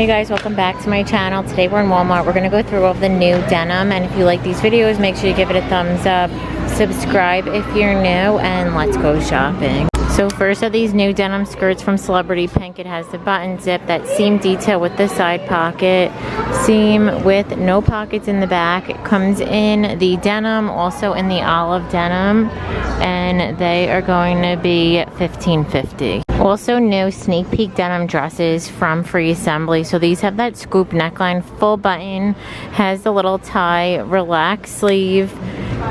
Hey guys, welcome back to my channel. Today we're in Walmart. We're going to go through all of the new denim, and if you like these videos, make sure you give it a thumbs up, subscribe if you're new, and let's go shopping. So first are these new denim skirts from Celebrity Pink. It has the button zip, that seam detail with the side pocket, seam with no pockets in the back. It comes in the denim, also in the olive denim, and they are going to be $15.50. Also new sneak peek denim dresses from Free Assembly. So these have that scoop neckline, full button, has the little tie, relaxed sleeve,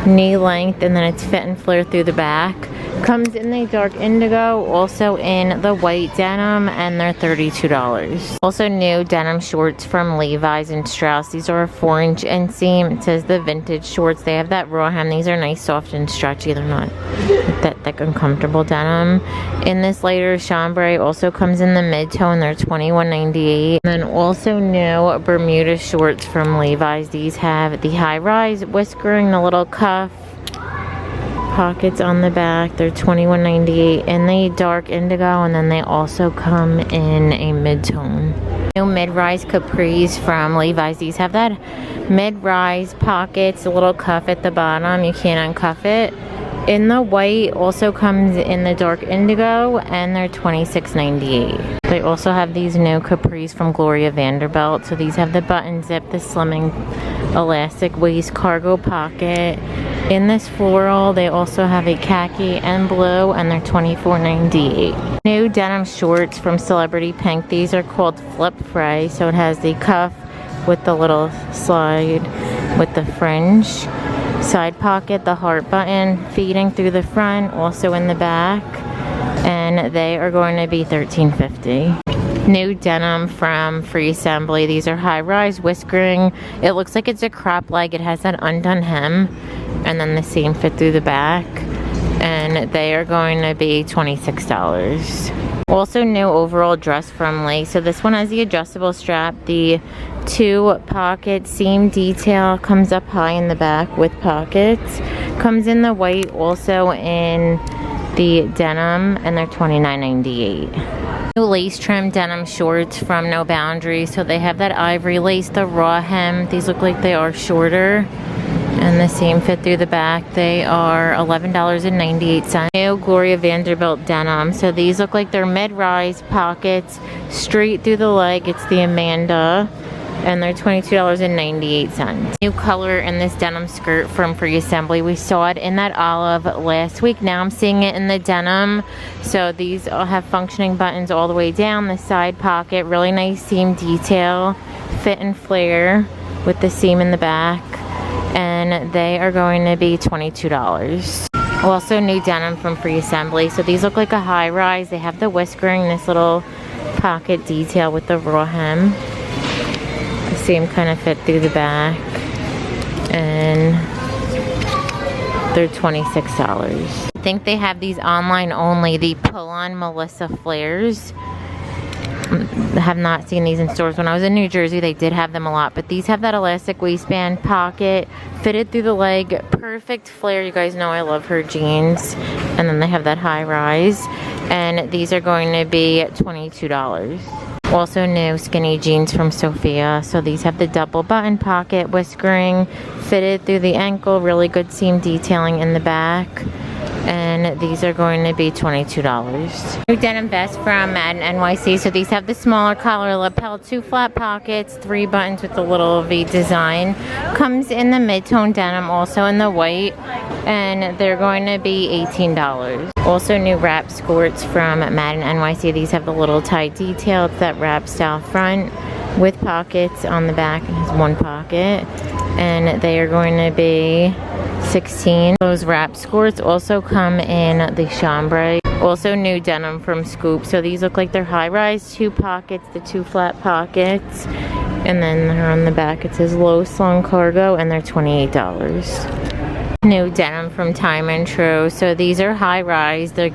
knee length, and then it's fit and flare through the back. Comes in the dark indigo, also in the white denim, and they're $32. Also new denim shorts from Levi's and Strauss. These are a 4-inch inseam. It says the vintage shorts. They have that raw hem. These are nice, soft, and stretchy. They're not that thick, uncomfortable denim. In this lighter chambray, also comes in the mid-tone. They're $21.98. And then also new Bermuda shorts from Levi's. These have the high-rise whiskering, the little cuff, pockets on the back. They're $21.98 in the dark indigo, and then they also come in a mid-tone. New mid-rise capris from Levi's. These have that mid-rise pockets, a little cuff at the bottom. You can't uncuff it. In the white, also comes in the dark indigo, and they're $26.98. They also have these new capris from Gloria Vanderbilt. So these have the button zip, the slimming elastic waist, cargo pocket. In this floral, they also have a khaki and blue, and they're $24.98. New denim shorts from Celebrity Pink. These are called Flip Fray. So it has the cuff with the little slide with the fringe, side pocket, the heart button feeding through the front, also in the back, and they are going to be $13.50. New denim from Free Assembly. These are high-rise whiskering. It looks like it's a crop leg. It has that undone hem, and then the seam fit through the back, and they are going to be $26. Also new overall dress from Lee. So this one has the adjustable strap, the 2 pocket seam detail, comes up high in the back with pockets, comes in the white, also in the denim, and they're $29.98. New lace trim denim shorts from No Boundaries. So they have that ivory lace, the raw hem. These look like they are shorter, and the seam fit through the back. They are $11.98. New Gloria Vanderbilt denim. So these look like they're mid-rise pockets, straight through the leg. It's the Amanda, and they're $22.98. New color in this denim skirt from Free Assembly. We saw it in that olive last week. Now I'm seeing it in the denim. So these all have functioning buttons all the way down, the side pocket, really nice seam detail, fit and flare with the seam in the back, and they are going to be $22. Also new denim from Free Assembly. So these look like a high rise. They have the whiskering, this little pocket detail with the raw hem. The seam kind of fit through the back, and they're $26. I think they have these online only, the pull-on Melissa flares. I have not seen these in stores. When I was in New Jersey, they did have them a lot, but these have that elastic waistband, pocket, fitted through the leg, perfect flare. You guys know I love her jeans. And then they have that high rise, and these are going to be $22. Also new skinny jeans from Sophia. So these have the double button pocket, whiskering, fitted through the ankle, really good seam detailing in the back, and these are going to be $22. New denim vest from Madden NYC. So these have the smaller collar lapel, 2 flat pockets, 3 buttons with the little V design. Comes in the mid-tone denim, also in the white, and they're going to be $18. Also new wrap skirts from Madden NYC. These have the little tie detail. It's that wrap style front with pockets on the back. It has 1 pocket, and they are going to be $16. Those wrap skirts also come in the chambray. Also new denim from Scoop. So these look like they're high-rise, 2 pockets, the 2 flat pockets, and then on the back it says low slung cargo, and they're $28. New denim from Time and True. So these are high-rise. They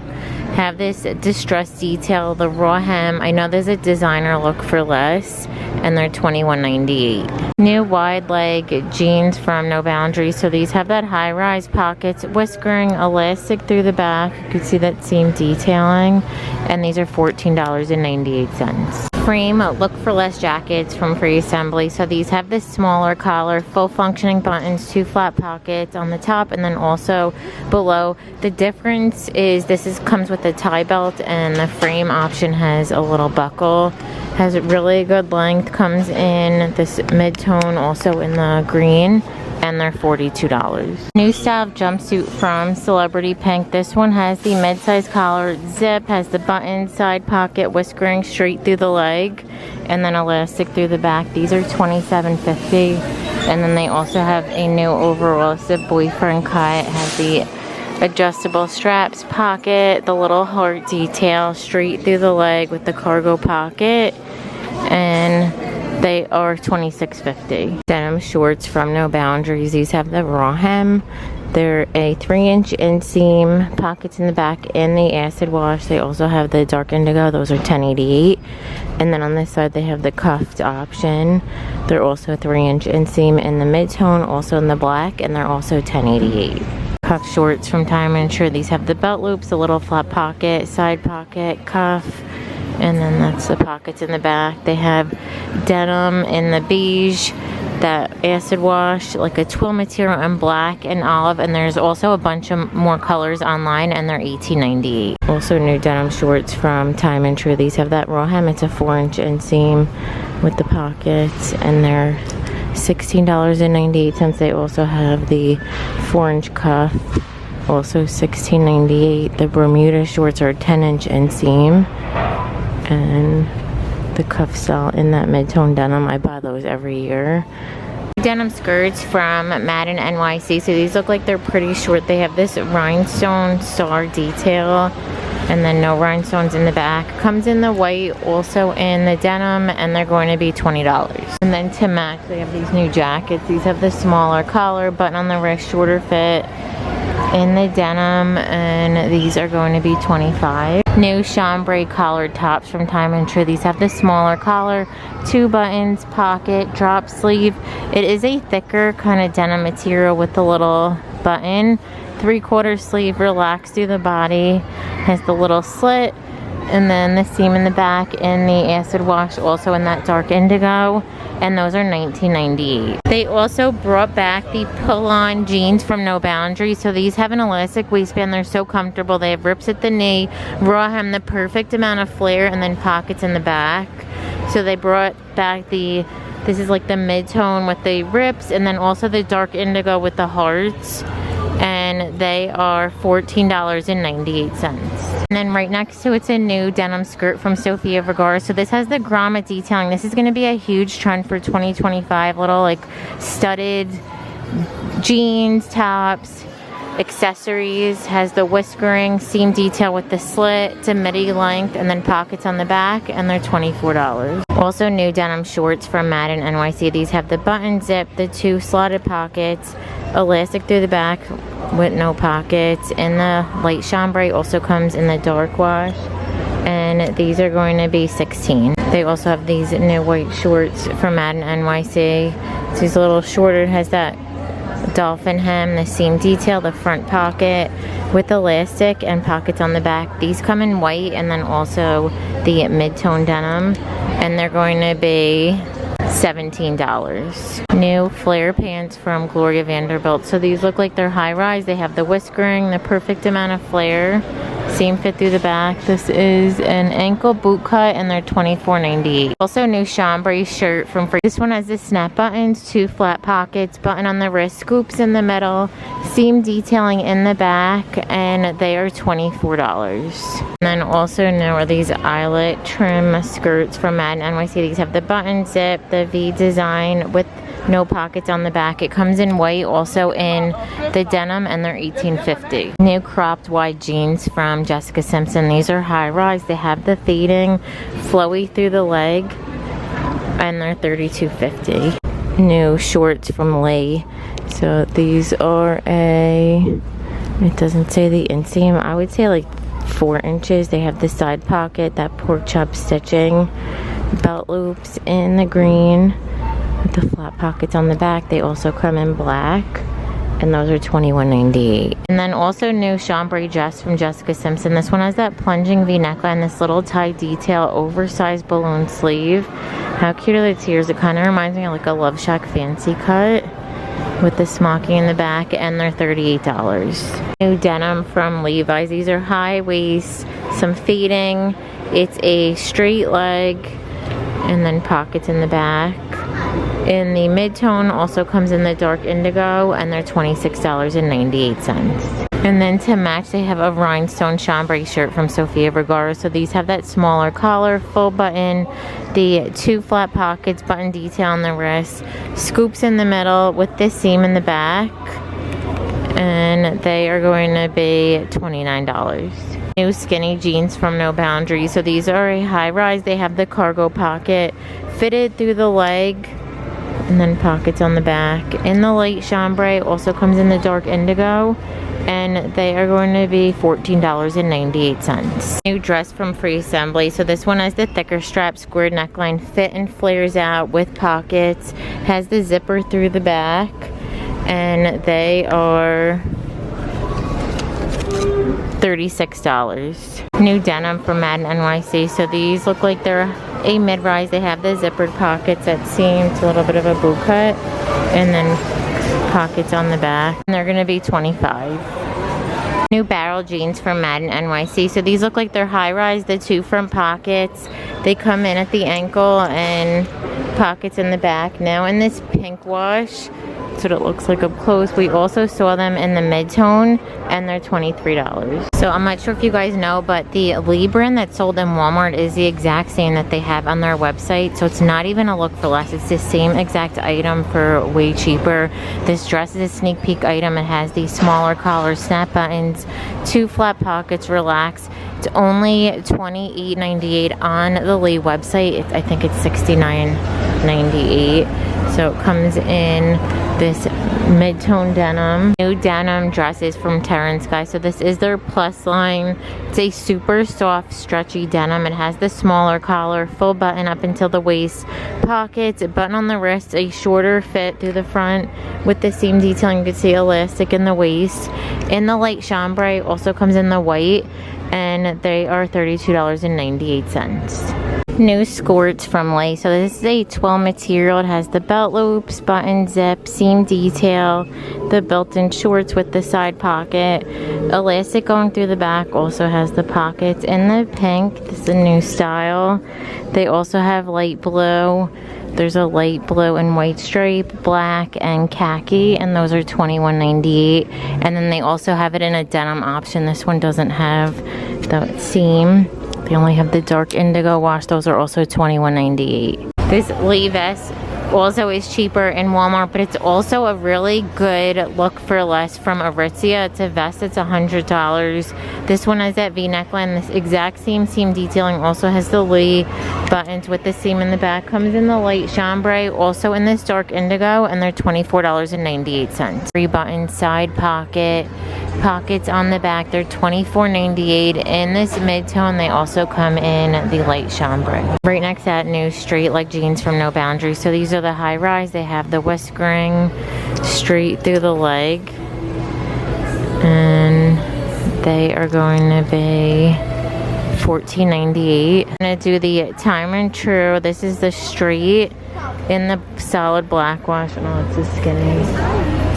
have this distressed detail, the raw hem. I know there's a designer look for less, and they're $21.98. New wide leg jeans from No Boundaries. So these have that high-rise pockets, whiskering, elastic through the back. You can see that seam detailing, and these are $14.98. Frame Look for Less jackets from Free Assembly. So these have this smaller collar, full functioning buttons, 2 flat pockets on the top, and then also below. The difference is this comes with a tie belt, and the frame option has a little buckle. Has really good length, comes in this mid-tone, also in the green, and they're $42. New style jumpsuit from Celebrity Pink. This one has the mid-size collar, zip, has the button, side pocket, whiskering straight through the leg, and then elastic through the back. These are $27.50. And then they also have a new overall zip boyfriend cut. It has the adjustable straps, pocket, the little heart detail straight through the leg with the cargo pocket, and they are $26.50. Denim shorts from No Boundaries. These have the raw hem. They're a 3-inch inseam, pockets in the back, and the acid wash. They also have the dark indigo. Those are $10.88. And then on this side they have the cuffed option. They're also 3-inch inseam in the mid-tone, also in the black, and they're also $10.88. Cuff shorts from Time and Tru. These have the belt loops, a little flat pocket, side pocket, cuff, and then that's the pockets in the back. They have denim in the beige, that acid wash, like a twill material in black and olive, and there's also a bunch of more colors online, and they're $18.98. Also new denim shorts from Time and Tru. These have that raw hem. It's a 4-inch inseam with the pockets, and they're $16.98. They also have the 4-inch cuff, also $16.98. The Bermuda shorts are 10-inch inseam, and the cuff style in that mid-tone denim. I buy those every year. Denim skirts from Madden NYC. So these look like they're pretty short. They have this rhinestone star detail, and then no rhinestones in the back. Comes in the white, also in the denim, and they're going to be $20. And then to match, they have these new jackets. These have the smaller collar, button on the wrist, shorter fit in the denim, and these are going to be $25. New chambray collared tops from Time and Tru. These have the smaller collar, 2 buttons, pocket, drop sleeve. It is a thicker kind of denim material with the little button. 3/4 sleeve, relaxed through the body, has the little slit, and then the seam in the back, and the acid wash also in that dark indigo, and those are $19.98. They also brought back the pull-on jeans from No Boundaries. So these have an elastic waistband. They're so comfortable. They have rips at the knee, raw hem, the perfect amount of flare, and then pockets in the back. So they brought back this is like the mid-tone with the rips, and then also the dark indigo with the hearts, and they are $14.98. And then right next to it's a new denim skirt from Sofia Vergara. So this has the grommet detailing. This is going to be a huge trend for 2025. Little like studded jeans, tops, accessories. Has the whiskering, seam detail with the slit. It's a midi length, and then pockets on the back, and they're $24. Also new denim shorts from Madden NYC. These have the button zip, the 2 slotted pockets, elastic through the back with no pockets, and the light chambray also comes in the dark wash, and these are going to be $16. They also have these new white shorts from Madden NYC. So these a little shorter, has that dolphin hem, the seam detail, the front pocket with elastic, and pockets on the back. These come in white, and then also the mid-tone denim, and they're going to be $17. New flare pants from Gloria Vanderbilt. So these look like they're high-rise. They have the whiskering, the perfect amount of flare, seam fit through the back. This is an ankle boot cut, and they're $24.98. Also new chambray shirt from Free. This one has the snap buttons, 2 flat pockets, button on the wrist, scoops in the middle, seam detailing in the back, and they are $24. And then also new are these eyelet trim skirts from Madden NYC. These have the button zip, the V design with no pockets on the back. It comes in white, also in the denim, and they're $18.50. New cropped wide jeans from Jessica Simpson. These are high rise. They have the fading, flowy through the leg, and they're $32.50. New shorts from Lee. So these are it doesn't say the inseam, I would say like 4 inches. They have the side pocket, that pork chop stitching, belt loops in the green with the flat pockets on the back. They also come in black, and those are $21.98. And then also new chambray dress from Jessica Simpson. This one has that plunging V neckline, this little tie detail, oversized balloon sleeve. How cute are the tiers? It kind of reminds me of like a Love Shack fancy cut with the smocking in the back, and they're $38. New denim from Levi's. These are high waist, some fading. It's a straight leg and then pockets in the back. In the mid-tone, also comes in the dark indigo, and they're $26.98. And then to match, they have a rhinestone chambray shirt from Sofia Vergara. So these have that smaller collar, full button, the 2 flat pockets, button detail on the wrist, scoops in the middle with this seam in the back, and they are going to be $29. New skinny jeans from No Boundaries. So these are a high rise. They have the cargo pocket fitted through the leg, and then pockets on the back. In the light chambray, also comes in the dark indigo, and they are going to be $14.98. New dress from Free Assembly. So this one has the thicker strap, squared neckline, fit and flares out with pockets, has the zipper through the back, and they are $36. New denim from Madden NYC. So these look like they're a mid-rise. They have the zippered pockets that seem a little bit of a boot cut, and then pockets on the back, and they're gonna be $25. New barrel jeans from Madden NYC. So these look like they're high-rise. The 2 front pockets, they come in at the ankle and pockets in the back. Now in this pink wash, that's what it looks like up close. We also saw them in the mid-tone, and they're $23. So I'm not sure if you guys know, but the Lee brand that's sold in Walmart is the exact same that they have on their website. So it's not even a look for less. It's the same exact item for way cheaper. This dress is a sneak peek item. It has these smaller collar, snap buttons, 2 flat pockets, relax. It's only $28.98 on the Lee website. I think it's $69.98. So it comes in this mid-tone denim. New denim dresses from Terrence Guy. So this is their plus line. It's a super soft, stretchy denim. It has the smaller collar, full button up until the waist, pockets, a button on the wrist, a shorter fit through the front with the seam detailing. You can see elastic in the waist. In the light chambray, also comes in the white, and they are $32.98. New skirts from Lay. So this is a twill material. It has the belt loops, button zip, seam detail, the built-in shorts with the side pocket, elastic going through the back, also has the pockets. In the pink, this is a new style. They also have light blue. There's a light blue and white stripe, black and khaki, and those are $21.98. And then they also have it in a denim option. This one doesn't have the seam. They only have the dark indigo wash. Those are also $21.98. This Lee vest also is cheaper in Walmart, but it's also a really good look for less from Aritzia. It's a vest that's $100. This one has that V neckline, this exact same seam detailing, also has the Lee buttons with the seam in the back, comes in the light chambray, also in this dark indigo, and they're $24.98. 3 button side pocket, pockets on the back, they're $24.98. In this mid-tone, they also come in the light chambray. Right next to that, new straight leg jeans from No Boundaries. So these are the high rise. They have the whiskering straight through the leg, and they are going to be $14.98. I'm gonna do the Time and True. This is the straight in the solid black wash. Oh, it's a skinny.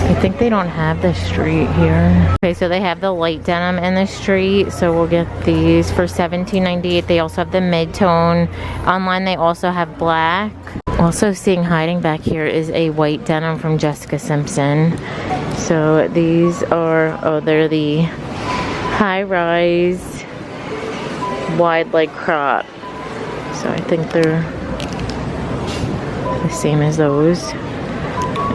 I think they don't have the street here. Okay, so they have the light denim and the street, so we'll get these for $17.98. They also have the mid-tone. Online they also have black. Also seeing hiding back here is a white denim from Jessica Simpson. So these are, oh, they're the high-rise wide leg crop. So I think they're the same as those.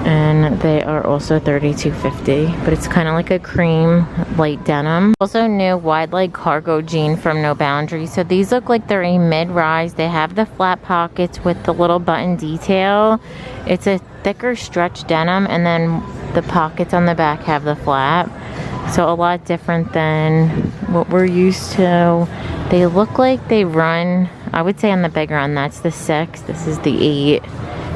And they are also $32.50, but it's kind of like a cream light denim. Also new wide leg cargo jean from No Boundaries. So these look like they're a mid-rise. They have the flat pockets with the little button detail. It's a thicker stretch denim, and then the pockets on the back have the flap. So a lot different than what we're used to. They look like they run, I would say on the bigger one, that's the 6, this is the 8.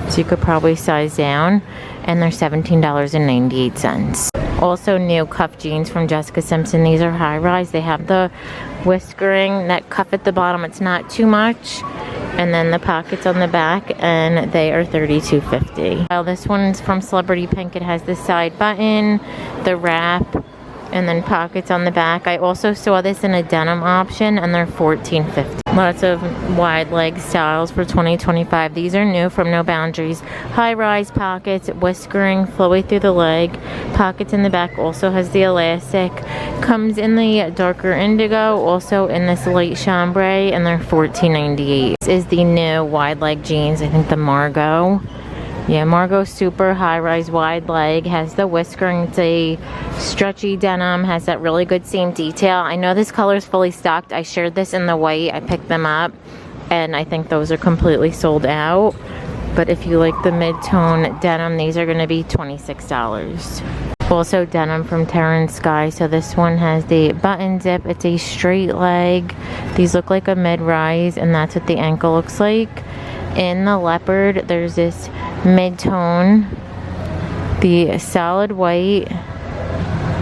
So you could probably size down, and they're $17.98. Also new cuff jeans from Jessica Simpson. These are high rise. They have the whiskering neck cuff at the bottom. It's not too much. And then the pockets on the back, and they are $32.50. Well, this one's from Celebrity Pink. It has the side button, the wrap, and then pockets on the back. I also saw this in a denim option, and they're $14.50. Lots of wide leg styles for 2025. These are new from No Boundaries. High rise pockets, whiskering, flowy through the leg. Pockets in the back, also has the elastic. Comes in the darker indigo, also in this light chambray, and they're $14.98. This is the new wide leg jeans. I think the Margot. Yeah, Margot super high rise wide leg, has the whiskering. It's a stretchy denim, has that really good seam detail. I know this color is fully stocked. I shared this in the white. I picked them up and I think those are completely sold out. But if you like the mid-tone denim, these are going to be $26. Also denim from Terran Sky. So this one has the button zip. It's a straight leg. These look like a mid-rise, and that's what the ankle looks like. In the leopard, there's this mid-tone, the solid white,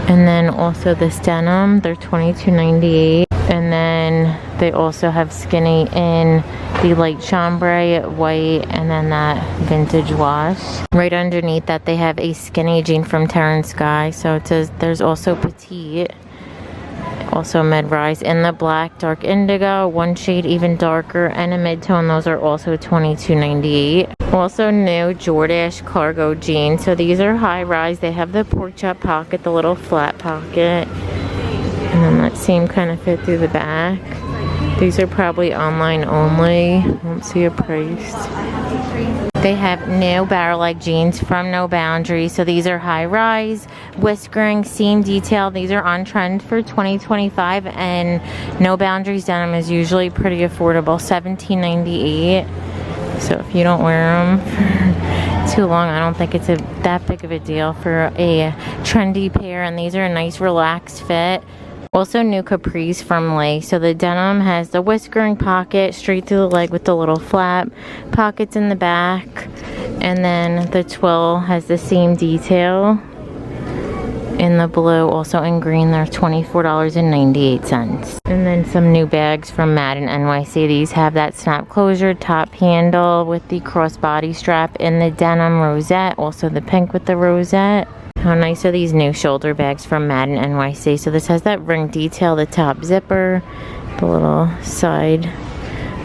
and then also this denim. They're $22.98. And then they also have skinny in the light chambray white, and then that vintage wash. Right underneath that, they have a skinny jean from Terran Sky. So it says there's also petite, also mid-rise in the black, dark indigo, one shade even darker, and a mid-tone. Those are also $22.98. Also new Jordache cargo jeans. So these are high-rise. They have the pork chop pocket, the little flat pocket, and then that same kind of fit through the back. These are probably online only. Won't see a price. They have new barrel leg jeans from No Boundaries. So these are high rise, whiskering, seam detail. These are on trend for 2025, and No Boundaries denim is usually pretty affordable, $17.98. So if you don't wear them for too long, I don't think it's that big of a deal for a trendy pair. And these are a nice relaxed fit. Also new capris from Lay. So the denim has the whiskering pocket straight through the leg with the little flap, pockets in the back, and then the twill has the same detail in the blue. Also in green, they're $24.98. And then some new bags from Madden NYC. These have that snap closure top handle with the crossbody strap in the denim rosette, also the pink with the rosette. How nice are these new shoulder bags from Madden NYC. So this has that ring detail, the top zipper, the little side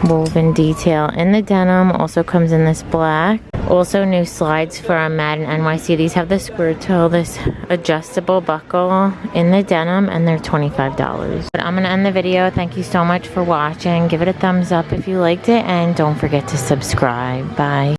woven detail in the denim. Also comes in this black. Also new slides from Madden NYC. These have the square toe, this adjustable buckle in the denim, and they're $25. But I'm going to end the video. Thank you so much for watching. Give it a thumbs up if you liked it, and don't forget to subscribe. Bye.